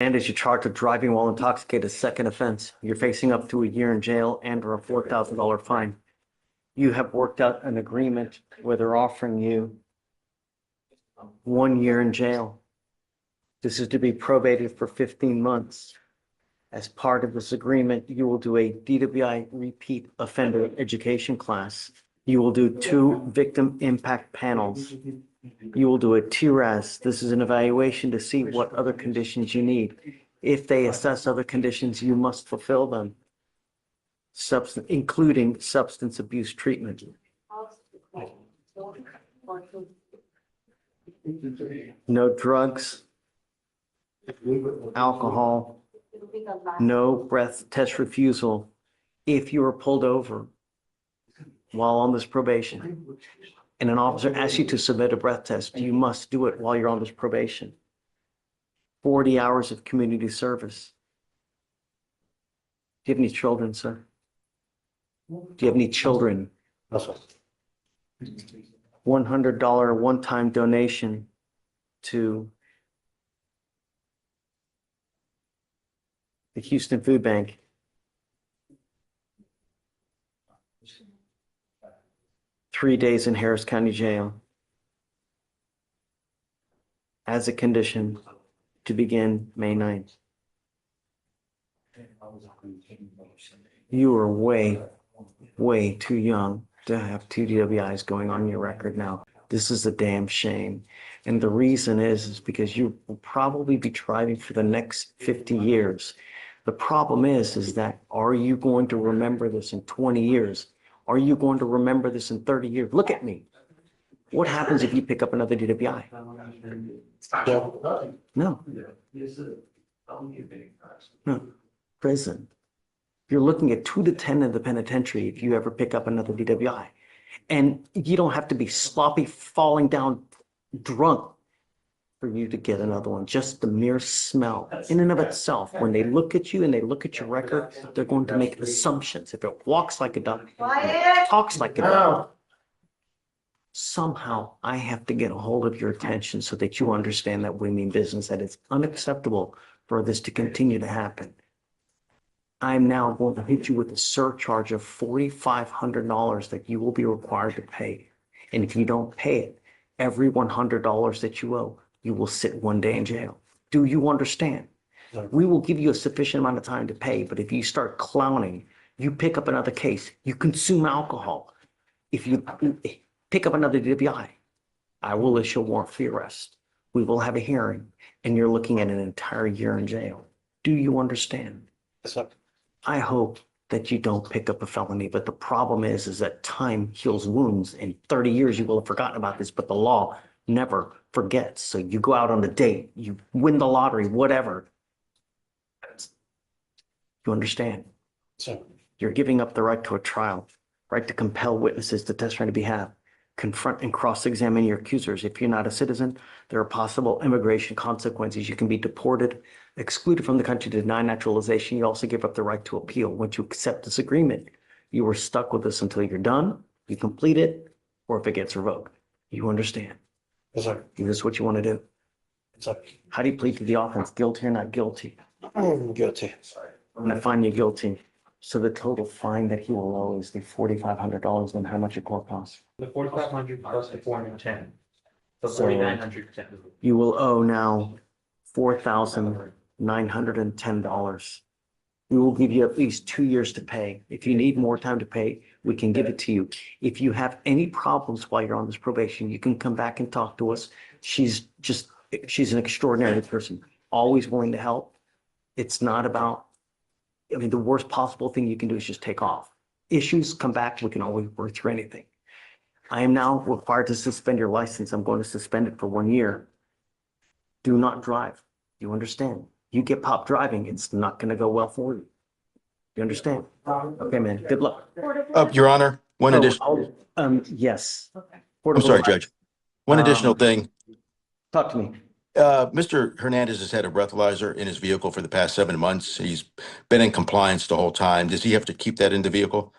And as you're charged with driving while intoxicated, second offense, you're facing up to a year in jail and or a $4,000 fine. You have worked out an agreement where they're offering you 1 year in jail. This is to be probated for 15 months. As part of this agreement, you will do a DWI repeat offender education class. You will do 2 victim impact panels. You will do a TRAS. This is an evaluation to see what other conditions you need. If they assess other conditions, you must fulfill them, including substance abuse treatment. No drugs, alcohol, no breath test refusal. If you are pulled over while on this probation and an officer asks you to submit a breath test, you must do it while you're on this probation. 40 hours of community service. Do you have any children, sir? Do you have any children? $100 one-time donation to the Houston Food Bank. Three days in Harris County Jail as a condition to begin May 9th. You are way too young to have 2 DWIs going on your record now. This is a damn shame. And the reason is because you will probably be driving for the next 50 years. The problem is that are you going to remember this in 20 years? Are you going to remember this in 30 years? Look at me. What happens if you pick up another DWI? No. No. Prison. You're looking at 2 to 10 in the penitentiary if you ever pick up another DWI. And you don't have to be sloppy, falling down drunk for you to get another one. Just the mere smell in and of itself. When they look at you and they look at your record, they're going to make assumptions. If it walks like a duck, talks like a duck, somehow I have to get a hold of your attention so that you understand that we mean business, that it's unacceptable for this to continue to happen. I'm now going to hit you with a surcharge of $4,500 that you will be required to pay. And if you don't pay it, every $100 that you owe, you will sit 1 day in jail. Do you understand? We will give you a sufficient amount of time to pay, but if you start clowning, you pick up another case, you consume alcohol. If you pick up another DWI, I will issue a warrant for your arrest. We will have a hearing, and you're looking at an entire year in jail. Do you understand? Yes, sir. I hope that you don't pick up a felony, but the problem is that time heals wounds. In 30 years, you will have forgotten about this, but the law never forgets. So you go out on a date, you win the lottery, whatever. You understand? Sir. You're giving up the right to a trial, right to compel witnesses to testify on behalf, confront and cross-examine your accusers. If you're not a citizen, there are possible immigration consequences. You can be deported, excluded from the country, denied naturalization. You also give up the right to appeal. Once you accept this agreement, you are stuck with this until you're done, you complete it, or if it gets revoked. You understand? Yes, sir. Is this what you want to do? Yes, sir. How do you plead to the offense? Guilty or not guilty? Guilty. I'm going to find you guilty. So the total fine that he will owe is the $4,500, and how much your court costs? The 4,500 plus the 410. So So- 4,900. You will owe now $4,910. We will give you at least 2 years to pay. If you need more time to pay, we can give it to you. If you have any problems while you're on this probation, you can come back and talk to us. She's an extraordinary person, always willing to help. It's not about, the worst possible thing you can do is just take off. Issues come back, we can always work through anything. I am now required to suspend your license. I'm going to suspend it for 1 year. Do not drive. You understand? You get popped driving, it's not going to go well for you. You understand? Okay, man. Good luck. Your Honor, one additional, Yes. I'm sorry, Judge. One additional thing. Talk to me. Mr. Hernandez has had a breathalyzer in his vehicle for the past 7 months. He's been in compliance the whole time. Does he have to keep that in the vehicle?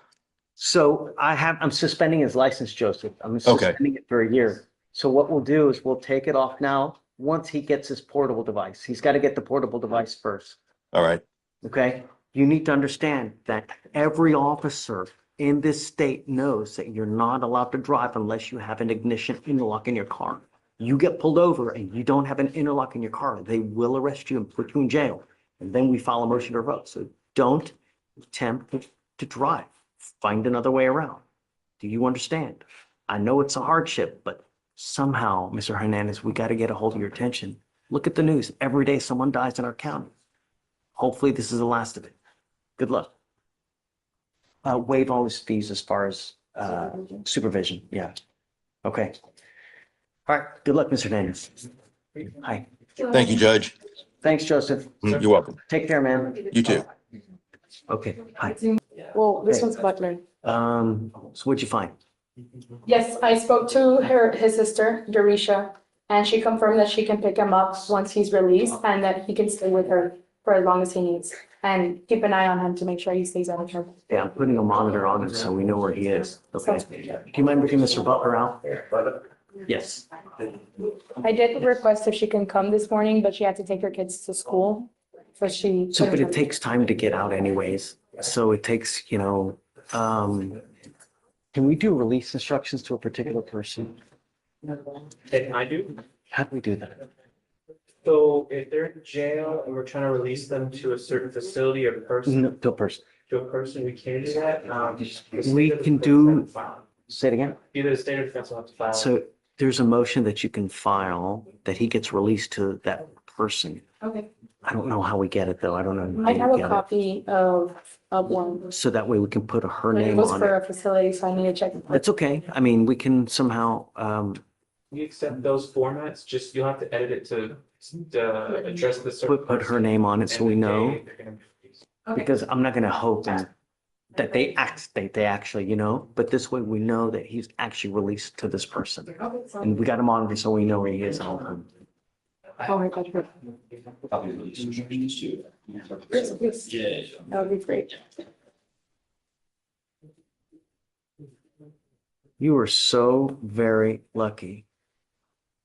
So I'm suspending his license, Joseph. I'm suspending it for a year. So what we'll do is we'll take it off now once he gets his portable device. He's got to get the portable device first. All right. Okay? You need to understand that every officer in this state knows that you're not allowed to drive unless you have an ignition interlock in your car. You get pulled over and you don't have an interlock in your car, they will arrest you and put you in jail. And then we file a motion to revoke. So don't attempt to drive. Find another way around. Do you understand? I know it's a hardship, but somehow, Mr. Hernandez, we got to get a hold of your attention. Look at the news. Every day someone dies in our county. Hopefully this is the last of it. Good luck. Waive all his fees as far as supervision. Yeah. Okay. All right. Good luck, Mr. Hernandez. Hi. Thank you, Judge. Thanks, Joseph. You're welcome. Take care, man. You too. Okay. Hi. Well, this one's Butler. So what'd you find? Yes, I spoke to his sister, Dorisha, and she confirmed that she can pick him up once he's released and that he can stay with her for as long as he needs. And keep an eye on him to make sure he stays out of trouble. Yeah, I'm putting a monitor on him so we know where he is. Okay. Do you mind bringing Mr. Butler out? Yes. I did request if she can come this morning, but she had to take her kids to school. So she. So, but it takes time to get out anyways. So it takes, can we do release instructions to a particular person? And I do. How do we do that? So if they're in jail and we're trying to release them to a certain facility or person, No, to a person. we can do that. We can do- Say it again. Either the state or defense will have to file. So there's a motion that you can file that he gets released to that person. Okay. I don't know how we get it though. I don't know. I how have we a get it. copy of one. So that way we can put her But it name was on for it. a facility, so I need to check. That's okay. I mean, we can somehow, You accept those formats, just you'll have to edit it to address the certain. put her name on it so we know. Okay. Because I'm not gonna hope that they actually, but this way we know that he's actually released to this person. Okay, so- And we got to monitor so we know where he is at all times. Oh my God. Yes, please. That would be great. You are so very lucky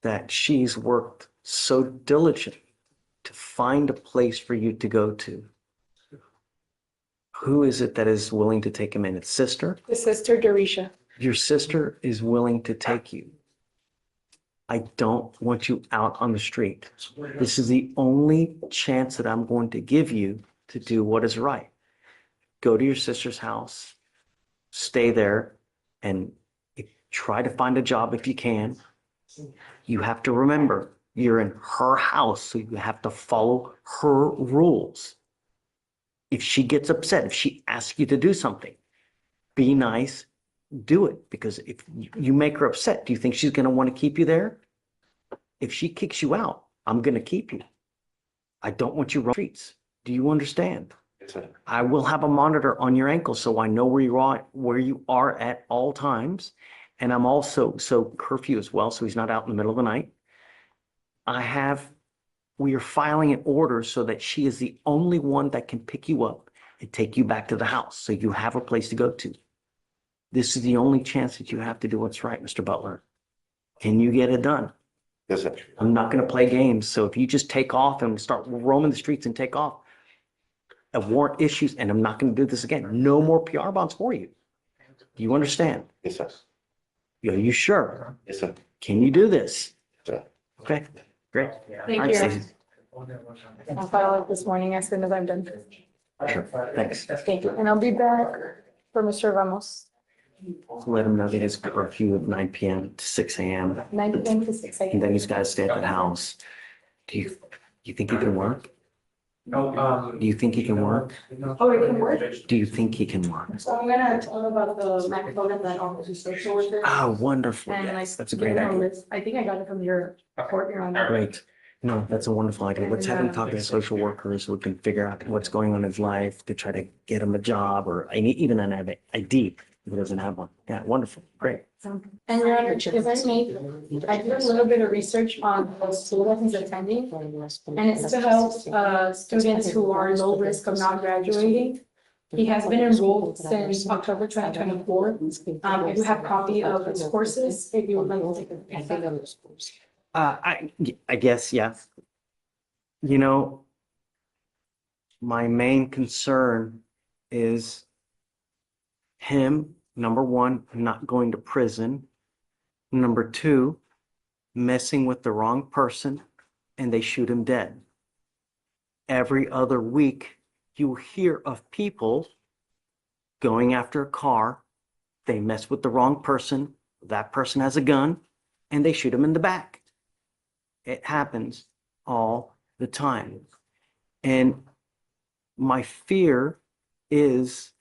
that she's worked so diligently to find a place for you to go to. Who is it that is willing to take him in? It's sister? The sister, Dorisha. Your sister is willing to take you. I don't want you out on the street. This is the only chance that I'm going to give you to do what is right. Go to your sister's house, stay there, and try to find a job if you can. You have to remember, you're in her house, so you have to follow her rules. If she gets upset, if she asks you to do something, be nice, do it. Because if you make her upset, do you think she's going to want to keep you there? If she kicks you out, I'm going to keep you. I don't want you running the streets. Do you understand? I will have a monitor on your ankle so I know where you are at all times. And I'm also, so curfew as well, so he's not out in the middle of the night. We are filing an order so that she is the only one that can pick you up and take you back to the house. So you have a place to go to. This is the only chance that you have to do what's right, Mr. Butler. Can you get it done? Yes, sir. I'm not going to play games. So if you just take off and start roaming the streets and take off, a warrant issues, and I'm not going to do this again. No more PR bonds for you. Do you understand? Yes, sir. Are you sure? Yes, sir. Can you do this? Sir. Okay, great. Thank All right, you. Stacey. I'll file it this morning as soon as I'm done. Sure, thanks. Thank you. And I'll be back for Mr. Ramos, Let him know that his curfew of 9 PM to 6 AM, 9 PM to 6 and AM. then he's got to stay at the house. Do you think he can work? No, Do you think he can work? Oh, it can work? Do you think he can work? So I'm gonna tell him about the Mac program that offers you social worker. Oh, wonderful. And like. Yes, that's a give great him a idea. list. I think I got it from your report you're on. Great. No, that's a wonderful idea. Let's have him talk to social workers so we can figure out what's going on in his life to try to get him a job or even an ID if he doesn't have one. Yeah, wonderful. Great. And Your Honor, if I may, I did a little bit of research on the school that he's attending. And it's to help students who are low risk of not graduating. He has been enrolled since October 2024. I do have a copy of his courses if you would like to take a look at them. I guess, yeah. You know, my main concern is him, number one, not going to prison. Number two, messing with the wrong person and they shoot him dead. Every other week, you hear of people going after a car. They mess with the wrong person. That person has a gun and they shoot him in the back. It happens all the time. And my fear is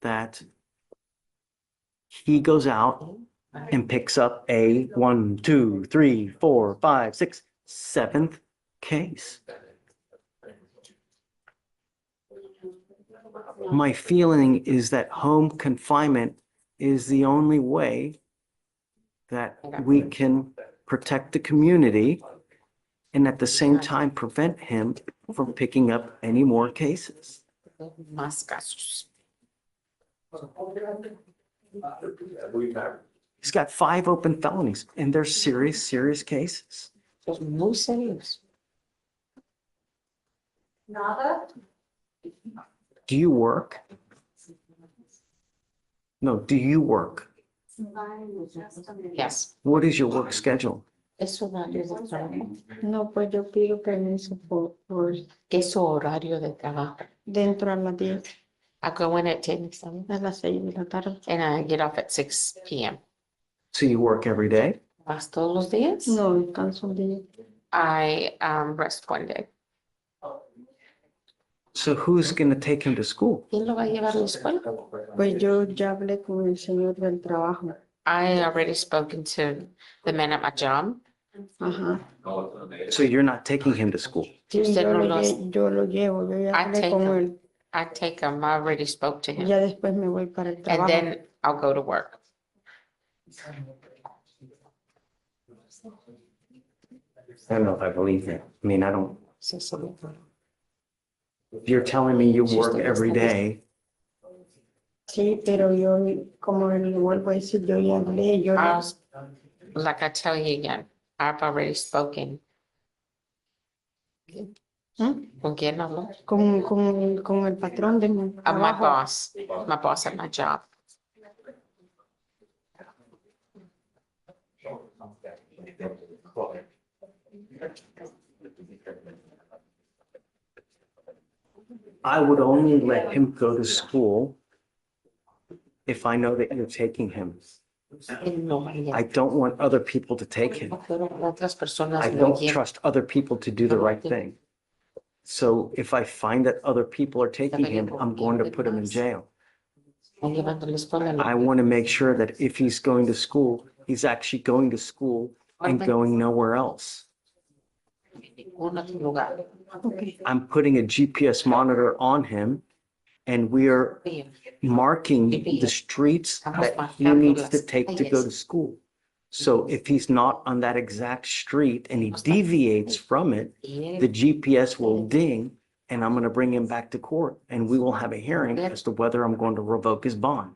that he goes out and picks up a 1, 2, 3, 4, 5, 6, 7th case. My feeling is that home confinement is the only way that we can protect the community and at the same time prevent him from picking up any more cases. Más casos. He's got 5 open felonies and they're serious, serious cases. Los muy serios. Nada. Do you work? No, do you work? Yes. What is your work schedule? Es horario de trabajo. No, pues yo pido permiso por ¿Qué es su horario de trabajo? dentro a las 10, I go in at 10 a las 6 de la tarde. and I get off at 6 p.m. So you work every day? ¿Vas todos los días? No, descanso un día. I rest one day. So who's going to take him to school? ¿Quién lo va a llevar a la escuela? Pues yo ya hablé con el señor del trabajo. I already spoken to the man at my job. Ajá. So you're not taking him to school? Sí, Usted yo no lo, lo hace. yo lo llevo, yo ya I hablé take con him. él. I take him. I already spoke to him. Ya después me voy para el And trabajo. then I'll go to work. I don't know if I believe that. I mean, I don't, Sí, sí. if you're telling me you work every day, Sí, pero yo, como le vuelvo a decir, yo ya hablé, yo I'll, like I tell you again, I've already spoken. ¿Mm? ¿Con quién habló? con el patrón de mi My trabajo. boss at my job. I would only let him go to school if I know that you're taking him. I don't want other people to take him. Otras personas I lo don't llevan. trust other people to do the right thing. So if I find that other people are taking him, I'm going to put him in jail. Están llevando a la escuela. I want to make sure that if he's going to school, he's actually going to school and going nowhere else. Ningún otro lugar. Okay. I'm putting a GPS monitor on him and we are marking the streets that he needs to take to go to school. So if he's not on that exact street and he deviates from it, the GPS will ding and I'm going to bring him back to court and we will have a hearing as to whether I'm going to revoke his bond.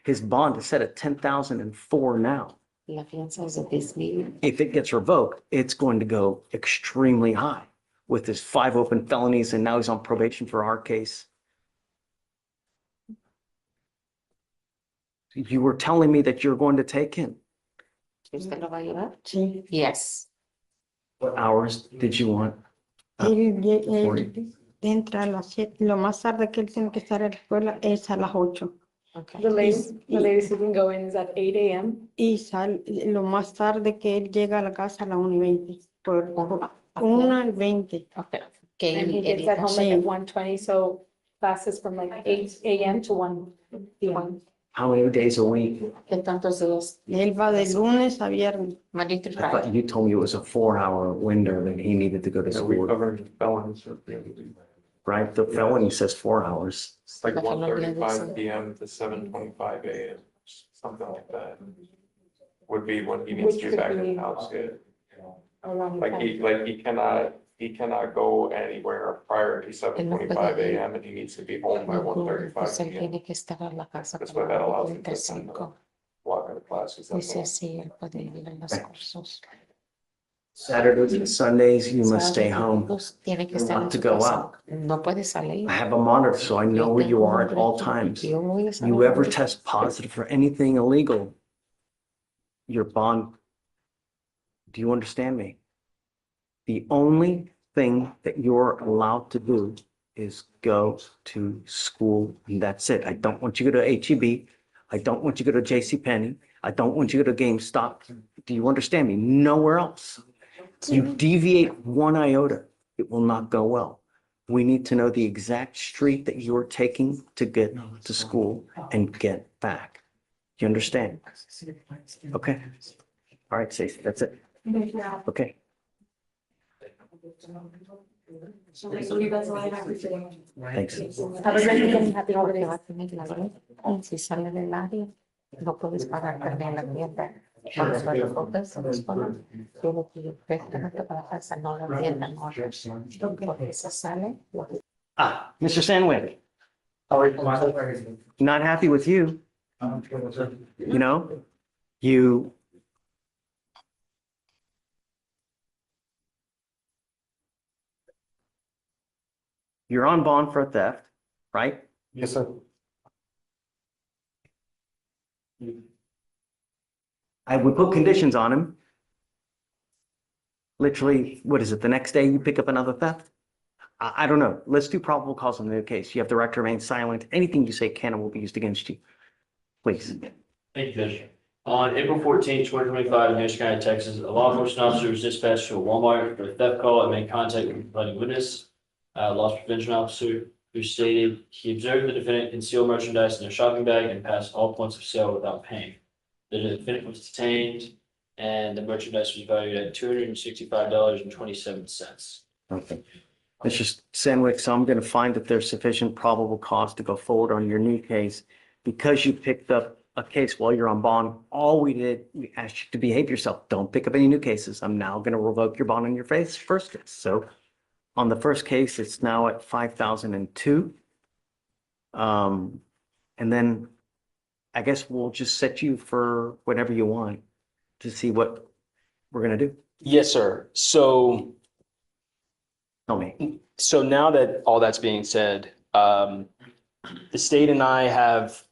His bond is set at 10,004 now. La fianza es de 10,000. If it gets revoked, it's going to go extremely high with his 5 open felonies and now he's on probation for our case. You were telling me that you're going to take him. ¿Usted lo va a llevar? Sí. Yes. What hours did you want? Él entra a las 7. Lo más tarde que él tiene que estar en la escuela es a las 8. Okay. The latest he can go in is at 8 a.m. Y lo más tarde que él llega a la casa a las 1:20. Por 1:20. Okay. Que And he él gets at home like Sí. at 1:20, so classes from like 8 a.m. to 1 p.m. How many days a week? ¿Qué tantos días? Él va de lunes a viernes. Monday through I thought Friday. you told me it was a 4-hour window that he needed to go to We school, covered felons. right? The felony says 4 hours. It's like La felonía 1:35 dice- PM to 7:25 AM, something like that. Would be when he needs Which to be could back in be- the house, yeah. Around Like he cannot go anywhere prior to 7:25 AM and he needs to be home by 1:35 Pues él PM. tiene que estar en la casa That's para why that las allows him to attend 45. walk out of classes. That's Dice all. así, él puede ir a los cursos. Saturdays and Sundays, you must stay home. Tiene que estar en Not to su go casa. out. No puede salir. I have a monitor, so I know where you are at all times. Yo voy a salir. You ever test positive for anything illegal, your bond. Do you understand me? The only thing that you're allowed to do is go to school, and that's it. I don't want you to go to HEB. I don't want you to go to JCPenney. I don't want you to go to GameStop. Do you understand me? Nowhere else. You deviate one iota, it will not go well. We need to know the exact street that you're taking to get to school and get back. You understand? Okay. All right, Stacey, that's it. Okay. So that's all I have for today. Thanks. Have a great weekend. Happy Porque holidays. va a tener la ley. Si sale del área, no puedes pagar también la mierda. Cuando se reportes a la escuela, tiene que ir directamente para la casa, no la mierda, no. Porque se sale, lo que Ah, Mr. Sandwick, not happy with you. You know, you. You're on bond for theft, right? Yes, sir. I would put conditions on him. Literally, what is it? The next day you pick up another theft? I don't know. Let's do probable cause in the case. You have the right to remain silent. Anything you say can and will be used against you. Please. Thank you, Judge. On April 14, 2025, in Harris County, Texas, a law enforcement officer was dispatched to a Walmart for a theft call and made contact with a complaining witness, loss prevention officer, who stated he observed the defendant conceal merchandise in their shopping bag and pass all points of sale without paying. The defendant was detained and the merchandise was valued at $265.27. Okay. Mr. Sandwick, so I'm going to find that there's sufficient probable cause to go forward on your new case. Because you picked up a case while you're on bond, all we did, we asked you to behave yourself. Don't pick up any new cases. I'm now going to revoke your bond on your first case. So on the first case, it's now at 5,002. And then I guess we'll just set you for whatever you want to see what we're going to do. Yes, sir. So Tell me. now that all that's being said, the state and I have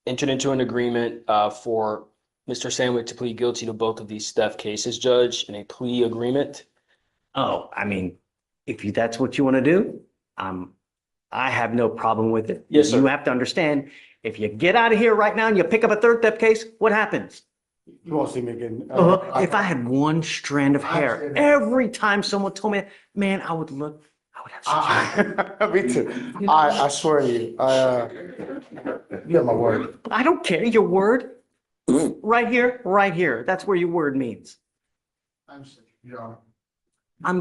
entered into an agreement for Mr. Sandwick to plead guilty to both of these theft cases, Judge, in a plea agreement. Oh, I mean, that's what you want to do, I have no problem with it. Yes, sir. You have to understand, if you get out of here right now and you pick up a third theft case, what happens? You won't see me again. If I had one strand of hair, every time someone told me, man, I would have such Me too. I swear to you, you have my word. I don't care, your word, right here, that's where your word means. I'm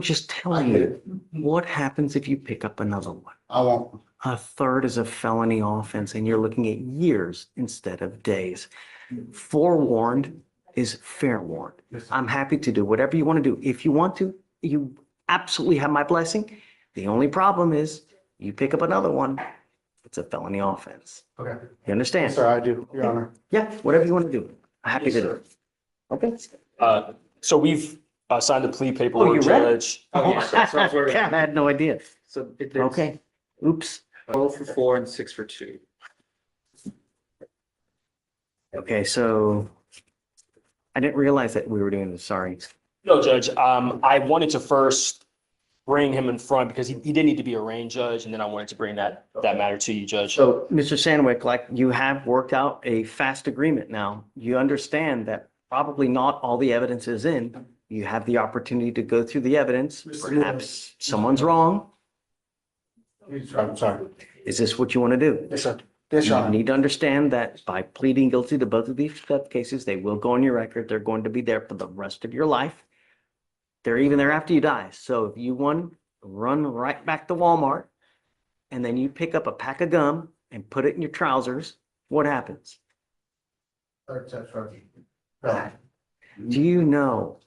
just telling you, what happens if you pick up another one? I won't. A third is a felony offense and you're looking at years instead of days. Forewarned is fair warned. I'm happy to do whatever you want to do. If you want to, you absolutely have my blessing. The only problem is you pick up another one, it's a felony offense. Okay. You understand? Yes, sir, I do, Your Honor. Yeah, whatever you want to do. I'm happy to do it. Okay. So we've signed the plea Oh, paperwork, you read it? Judge. God, I had no idea. So there's Okay. Oops. 12 for 4 and 6 for 2. Okay, so I didn't realize that we were doing this. Sorry. No, Judge, I wanted to first bring him in front because he did need to be arraigned, Judge, and then I wanted to bring that matter to you, Judge. So, Mr. Sandwick, like you have worked out a fast agreement now. You understand that probably not all the evidence is in. You have the opportunity to go through the evidence. Perhaps someone's wrong. I'm sorry. Is this what you want to do? Yes, sir. Yes, Your You Honor. need to understand that by pleading guilty to both of these theft cases, they will go on your record. They're going to be there for the rest of your life. They're even there after you die. So if you want, run right back to Walmart and then you pick up a pack of gum and put it in your trousers, what happens? Third step, sir. Do you know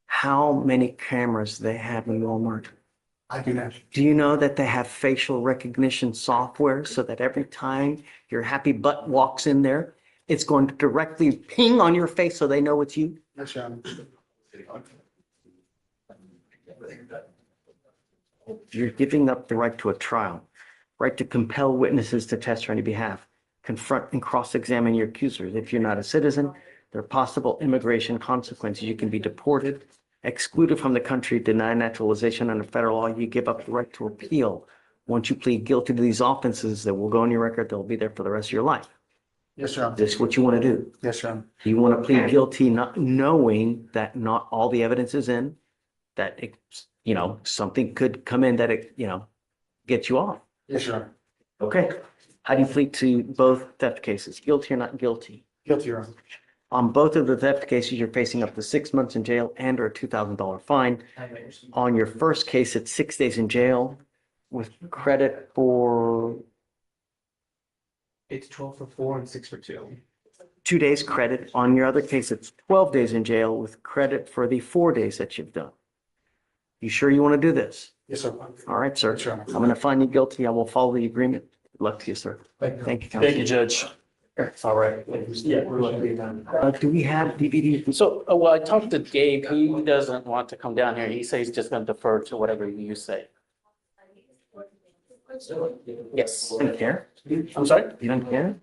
how many cameras they have in Walmart? I do not. Do you know that they have facial recognition software so that every time your happy butt walks in there, it's going to directly ping on your face so they know it's you? Yes, Your Honor. You're giving up the right to a trial, right to compel witnesses to test on your behalf, confront and cross-examine your accusers. If you're not a citizen, there are possible immigration consequences. You can be deported, excluded from the country, denied naturalization under federal law. You give up the right to appeal. Once you plead guilty to these offenses that will go on your record, they'll be there for the rest of your life. Yes, Your Honor. This is what you want to do. Yes, Your Honor. You want to plead guilty, not knowing that not all the evidence is in, that it, something could come in that gets you off. Yes, Your Honor. Okay. How do you plead to both theft cases? Guilty or not guilty? Guilty, Your Honor. On both of the theft cases, you're facing up to 6 months in jail and or a $2,000 fine. On your first case, it's 6 days in jail with credit for It's 12 for 4 and 6 for 2. 2 days credit. On your other case, it's 12 days in jail with credit for the 4 days that you've done. You sure you want to do this? Yes, sir. All right, sir. Yes, Your Honor. I'm going to find you guilty. I will follow the agreement. Good luck to you, sir. Thank you. Thank you, Thank you, counsel. Judge. It's all right. Yeah. Do we have DVD? So, well, I talked to Gabe. He doesn't want to come down here. He says he's just gonna defer to whatever you say. Yes. You don't care? I'm sorry? You don't care?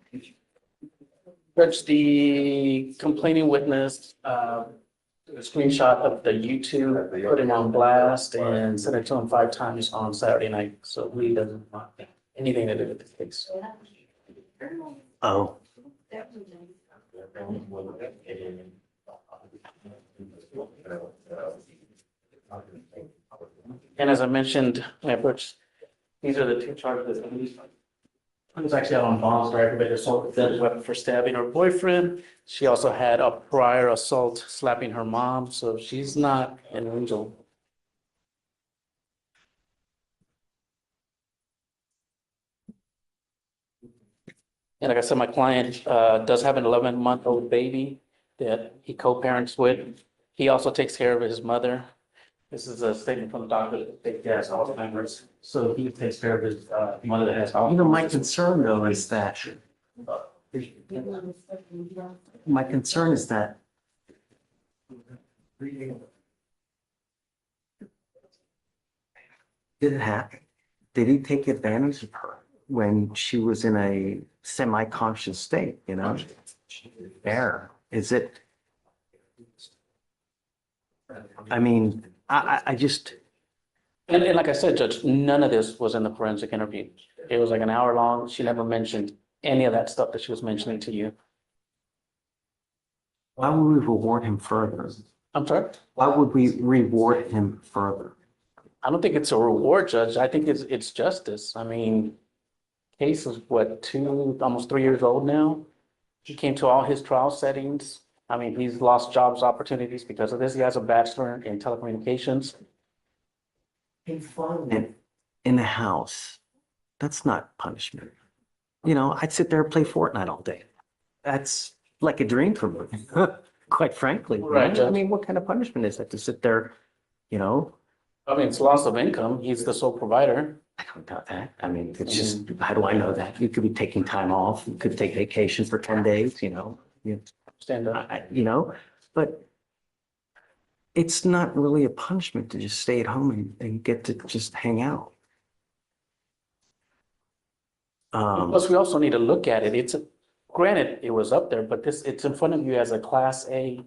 Judge, the complaining witness, a screenshot of the YouTube, put him on blast and sent it to him 5 times on Saturday night. So he doesn't want anything to do with the case. Oh, And as I mentioned, these are the 2 charges. One was actually out on bond for aggravated assault with deadly weapon for stabbing her boyfriend. She also had a prior assault slapping her mom, so she's not an angel. And like I said, my client does have an 11-month-old baby that he co-parents with. He also takes care of his mother. This is a statement from the doctor that he has Alzheimer's, so he takes care of his mother that has Alzheimer's. my concern though is that my concern is that did it happen? Did he take advantage of her when she was in a semi-conscious state, There, is it? I mean, I just, And like I said, Judge, none of this was in the forensic interview. It was like an hour long. She never mentioned any of that stuff that she was mentioning to you. why would we reward him further? I'm sorry? Why would we reward him further? I don't think it's a reward, Judge. I think it's justice. I mean, case is what, almost 3 years old now? He came to all his trial settings. I mean, he's lost jobs opportunities because of this. He has a bachelor in telecommunications. Confinement in a house, that's not punishment. I'd sit there and play Fortnite all day. That's like a dream for me, quite frankly. Right, Judge. I mean, what kind of punishment is that to sit there, I mean, it's loss of income. He's the sole provider. I don't know that. I mean, it's just, how do I know that? You could be taking time off, you could take vacation for 10 days, Stand up. but it's not really a punishment to just stay at home and get to just hang out. Plus, we also need to look at it. Granted, it was up there, but it's in front of you as a Class A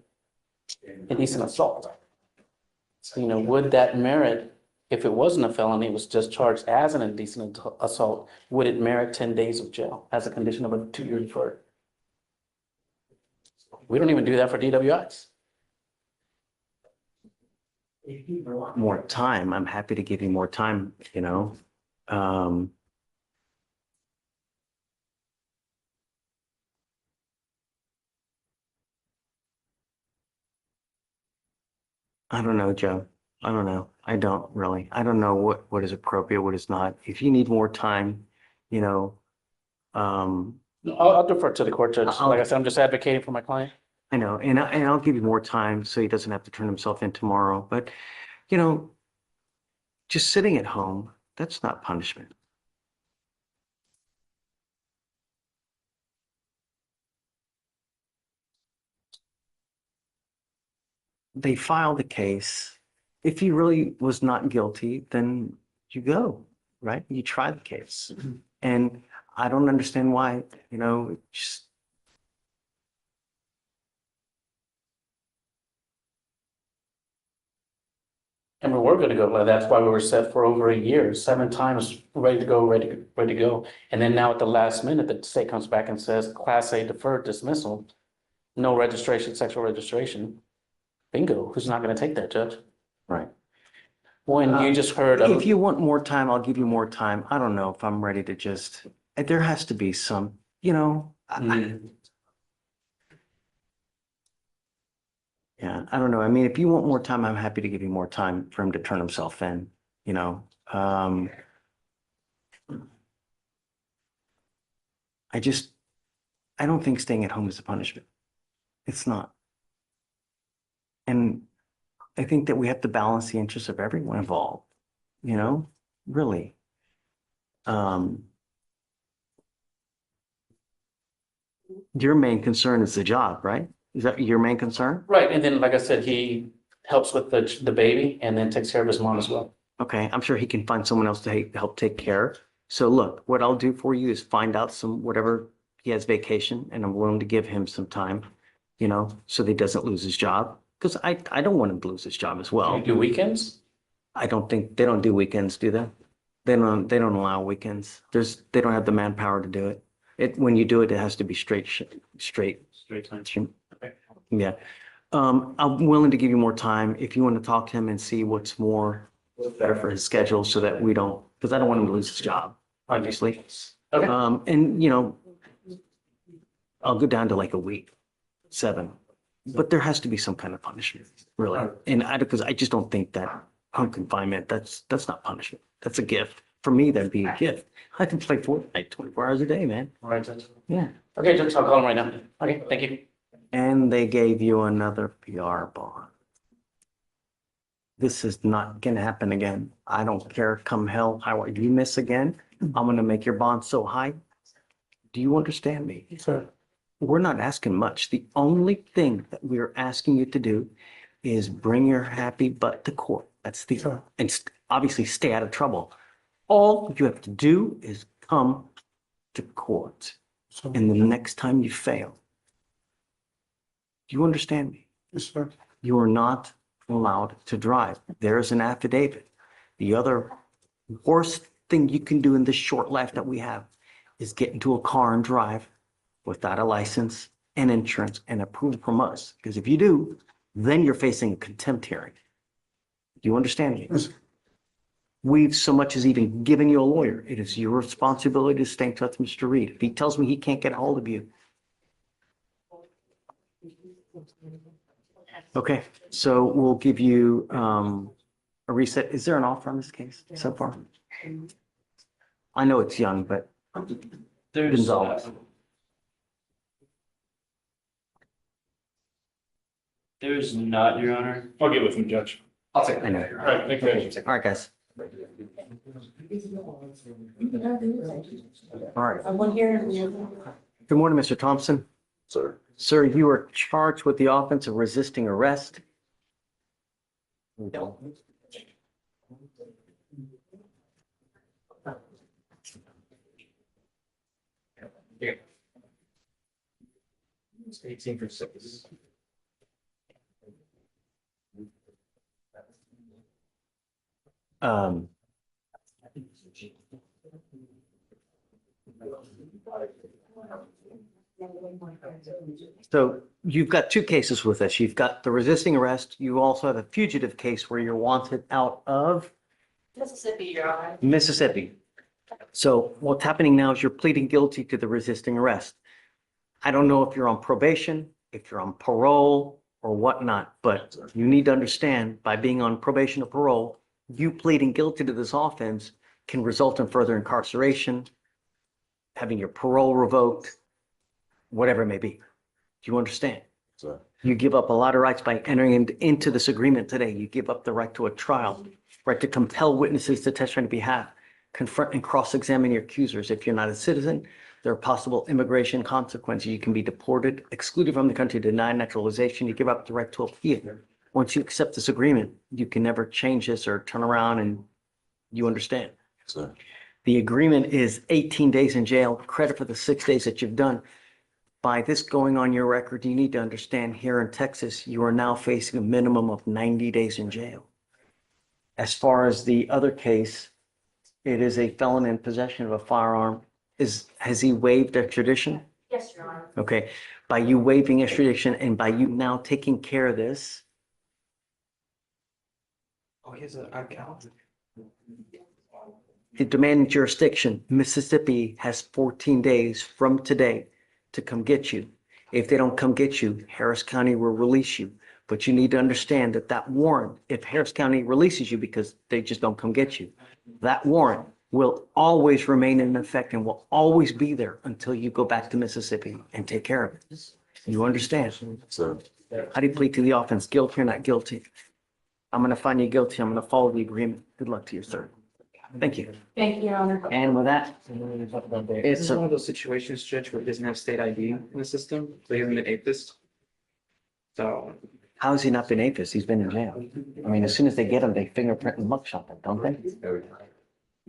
indecent assault. Would that merit, if it wasn't a felony, it was just charged as an indecent assault, would it merit 10 days of jail as a condition of a 2-year deferred? We don't even do that for DWIs. If you want more time, I'm happy to give you more time, I don't know, Joe. I don't know. I don't really. I don't know what is appropriate, what is not. If you need more time, I'll defer to the court, Judge. Like I said, I'm just advocating for my client. I know, and I'll give you more time so he doesn't have to turn himself in tomorrow. But, just sitting at home, that's not punishment. They filed the case if he really was not guilty, then you go, right? You try the case. And I don't understand why, just. And we were gonna go, that's why we were set for over a year, 7 times, ready to go, ready to go. And then now at the last minute, the state comes back and says, Class A deferred dismissal, no registration, sexual registration. Bingo, who's not gonna take that, Judge? Right. When you just heard of. If you want more time, I'll give you more time. I don't know if I'm ready to just, there has to be some, yeah, I don't know. I mean, if you want more time, I'm happy to give you more time for him to turn himself in, I don't think staying at home is a punishment. It's not. And I think that we have to balance the interests of everyone involved, really. Your main concern is the job, right? Is that your main concern? Right, and then, like I said, he helps with the baby and then takes care of his mom as well. Okay, I'm sure he can find someone else to help take care. So look, what I'll do for you is find out whatever he has vacation, and I'm willing to give him some time, so that he doesn't lose his job. Because I don't want him to lose his job as well. You do weekends? I don't think, they don't do weekends, do they? They don't allow weekends. They don't have the manpower to do it. When you do it, it has to be straight. Time. Okay. Yeah. I'm willing to give you more time if you want to talk to him and see what's better for his schedule so that we don't, because I don't want him to lose his job, obviously. Okay. And, I'll go down to like a week, 7. But there has to be some kind of punishment, really. And because I just don't think that home confinement, that's not punishment. That's a gift. For me, that'd be a gift. I can play Fortnite 24 hours a day, man. All right, Judge. Yeah. Okay, Judge, I'll call him right now. Okay, thank you. And they gave you another PR bond. This is not gonna happen again. I don't care, come hell, how you miss again, I'm gonna make your bond so high. Do you understand me? Sir. We're not asking much. The only thing that we're asking you to do is bring your happy butt to court. That's and obviously stay out of trouble. All you have to do is come to court. And the next time you fail, do you understand me? Yes, sir. You are not allowed to drive. There's an affidavit. The other worst thing you can do in this short life that we have is get into a car and drive without a license and insurance and approval from us. Because if you do, then you're facing a contempt hearing. Do you understand me? Yes. We've so much as even given you a lawyer. It is your responsibility to stay in touch with Mr. Reed. If he tells me he can't get a hold of you. Okay, so we'll give you a reset. Is there an offer on this case so far? I know it's young, but There's, Gonzalez. There's not, Your Honor. I'll get with him, Judge. I'll take I know. All right, thank you, Judge. All right, guys. All right. One here. Good morning, Mr. Thompson. Sir. Sir, you are charged with the offense of resisting arrest. It's 18 for 6. Um, So you've got 2 cases with us. You've got the resisting arrest. You also have a fugitive case where you're wanted out of Mississippi, Your Honor. Mississippi. So what's happening now is you're pleading guilty to the resisting arrest. I don't know if you're on probation, if you're on parole or whatnot, but you need to understand by being on probation or parole, you pleading guilty to this offense can result in further incarceration, having your parole revoked, whatever it may be. Do you understand? Sir. You give up a lot of rights by entering into this agreement today. You give up the right to a trial, right to compel witnesses to testify on your behalf, confront and cross-examine your accusers. If you're not a citizen, there are possible immigration consequences. You can be deported, excluded from the country, denied naturalization. You give up the right to appeal. once you accept this agreement, you can never change this or turn around and you understand. Sir. The agreement is 18 days in jail, credit for the 6 days that you've done. By this going on your record, you need to understand here in Texas, you are now facing a minimum of 90 days in jail. As far as the other case, it is a felon in possession of a firearm. Has he waived extradition? Yes, Your Honor. Okay, by you waiving extradition and by you now taking care of this, Oh, he has a account. the demanding jurisdiction, Mississippi has 14 days from today to come get you. If they don't come get you, Harris County will release you. But you need to understand that that warrant, if Harris County releases you because they just don't come get you, that warrant will always remain in effect and will always be there until you go back to Mississippi and take care of it. You understand? Sir. How do you plead to the offense? Guilty or not guilty? I'm going to find you guilty. I'm going to follow the agreement. Good luck to you, sir. Thank you. Thank you, Your Honor. And with that, This is one of those situations, Judge, where he doesn't have state ID in the system, so he hasn't been apist. So, how has he not been APIS? He's been in jail. I mean, as soon as they get him, they fingerprint and mugshot them, don't they?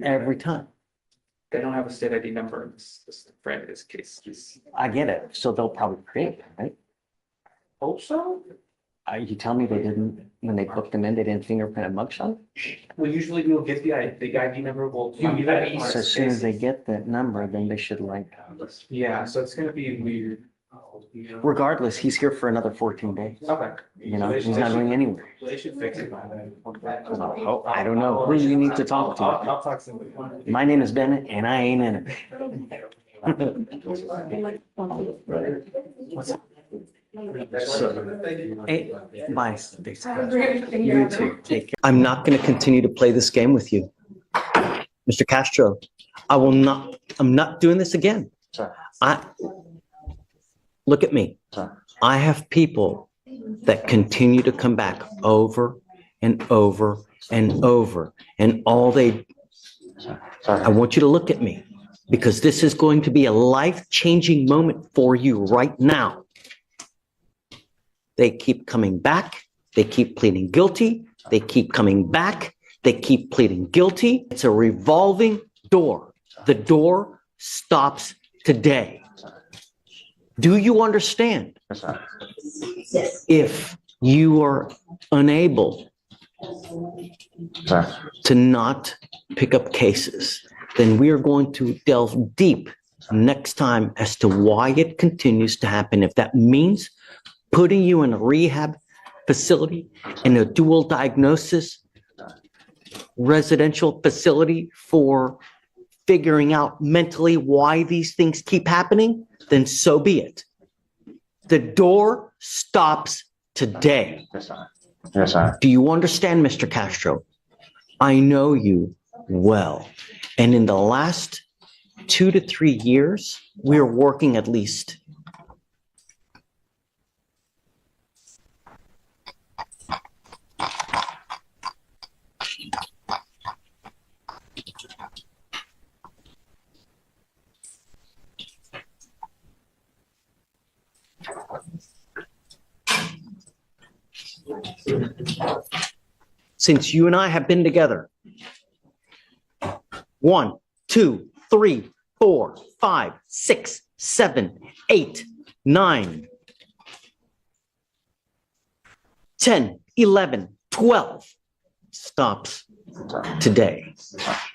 Every time. they don't have a state ID number in this frame of this case. I get it. So they'll probably create it, right? Hope so? You tell me they didn't, when they booked them in, they didn't fingerprint and mugshot? Well, usually you'll get the ID number, will. So as soon as they get that number, then they should like, Yeah, so it's gonna be weird. regardless, he's here for another 14 days. Okay. You know, he's not going anywhere. They should fix it by then. Oh, I don't know who you need to talk to. I'll talk to them. My name is Bennett and I ain't in it. Hey, bye. You too. Take care. I'm not going to continue to play this game with you. Mr. Castro, I'm not doing this again. Sir. Look at me. Sir. I have people that continue to come back over and over and over and all they, I want you to look at me because this is going to be a life-changing moment for you right now. They keep coming back. They keep pleading guilty. They keep coming back. They keep pleading guilty. It's a revolving door. The door stops today. Do you understand? If you are unable to not pick up cases, then we are going to delve deep next time as to why it continues to happen. If that means putting you in a rehab facility, in a dual diagnosis residential facility for figuring out mentally why these things keep happening, then so be it. The door stops today. Yes, sir. Do you understand, Mr. Castro? I know you well. And in the last 2 to 3 years, we're working at least since you and I have been together. 1, 2, 3, 4, 5, 6, 7, 8, 9, 10, 11, 12 stops today.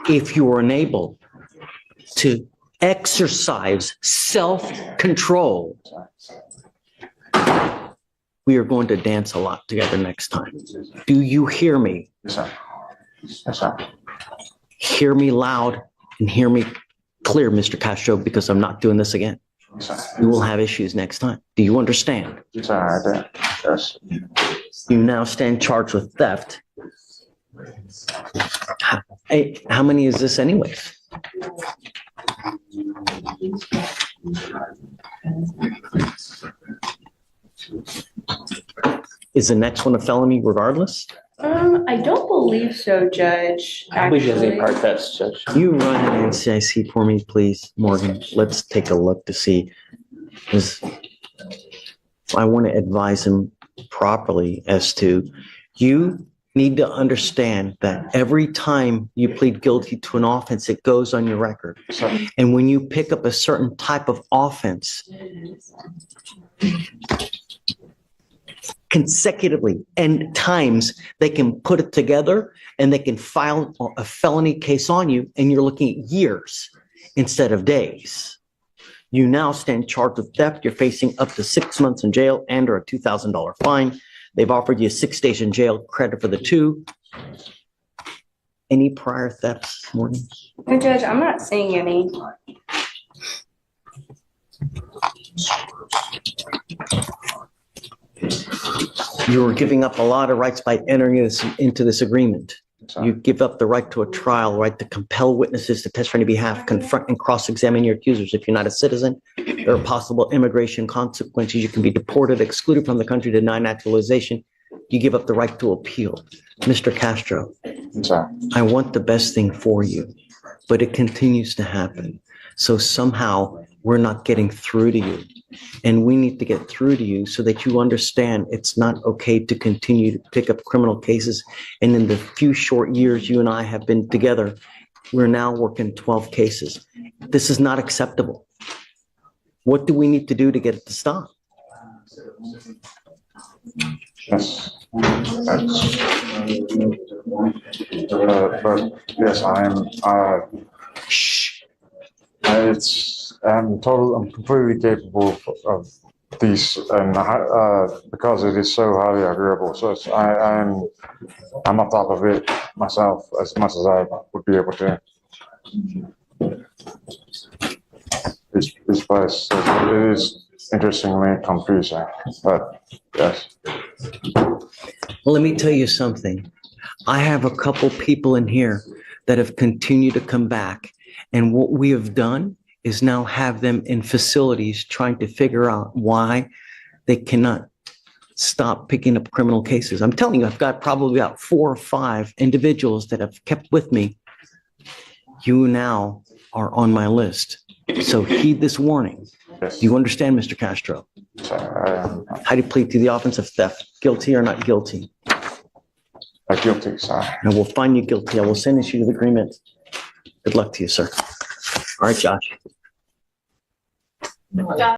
If you are unable to exercise self-control, we are going to dance a lot together next time. Do you hear me? Yes, sir. Yes, sir. Hear me loud and hear me clear, Mr. Castro, because I'm not doing this again. Yes, sir. We will have issues next time. Do you understand? Yes, sir. I do. Yes. You now stand charged with theft. Hey, how many is this anyways? Is the next one a felony regardless? I don't believe so, Judge. I believe there's a Actually, part that's Judge. You run an NCIC for me, please, Morgan. Let's take a look to see. 'Cause I want to advise him properly as to you need to understand that every time you plead guilty to an offense, it goes on your record. And when you pick up a certain type of offense consecutively and times, they can put it together and they can file a felony case on you, and you're looking at years instead of days. You now stand charged with theft. You're facing up to 6 months in jail and or a $2,000 fine. They've offered you 6 days in jail credit for the 2. Any prior thefts, Morgan? No, Judge, I'm not seeing any. You were giving up a lot of rights by entering into this agreement. You give up the right to a trial, right to compel witnesses to testify on your behalf, confront and cross-examine your accusers. If you're not a citizen, there are possible immigration consequences. You can be deported, excluded from the country, denied naturalization. You give up the right to appeal. Mr. Castro, I want the best thing for you, but it continues to happen. So somehow we're not getting through to you. And we need to get through to you so that you understand it's not okay to continue to pick up criminal cases. And in the few short years you and I have been together, we're now working 12 cases. This is not acceptable. What do we need to do to get it to stop? Yes. But yes, I'm completely capable of these, and because it is so highly agreeable. So I'm on top of it myself as much as I would be able to. This place, it is interestingly confusing, but yes. Well, let me tell you something. I have a couple people in here that have continued to come back. And what we have done is now have them in facilities trying to figure out why they cannot stop picking up criminal cases. I'm telling you, I've got probably about 4 or 5 individuals that have kept with me. You now are on my list. So heed this warning. Yes. Do you understand, Mr. Castro? How do you plead to the offense of theft? Guilty or not guilty? Guilty, sir. And we'll find you guilty. I will sentence you to the agreement. Good luck to you, sir. All right, Josh.